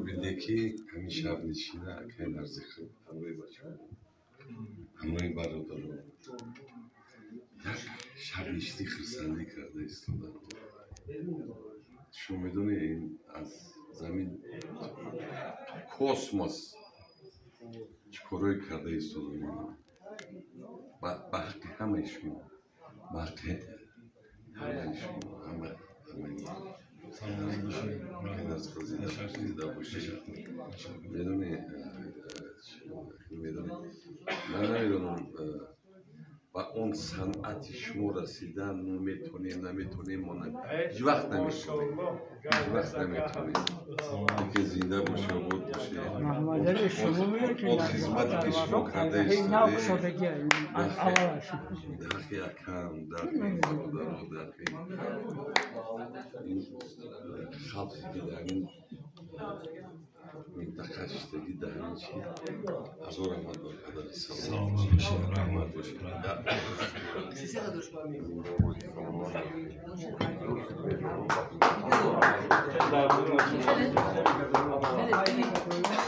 بدکی همیشه نشینه که نرزی خود هموی بچه هموی برادر شب نشتی خرسندی کرده ایستادن شما میدونی این از زمین کосмос چکارای کرده ایستادن با حق همه ایشون با حق همه ایشون همه میدونی من نمیدونم و اون صنعت شما رسیدن نمیتونیم هیچ وقت نمیتونیم که زنده باشه و بود باشه اون خدمتی که شما کرده ایستاده در حقی اکم در حقی برادر در حقی این خلقی که در این منطقه شدگی در این چی هزار احمد برادر سلام باشه رحمت باشه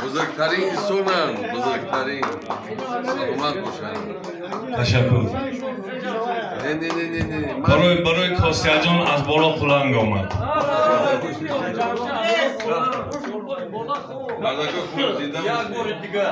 بزرگترین ایسونن بزرگترین سلامت باشن تشکر برای کاسیا جان از بالا قلنگ آمد یک بار دیگه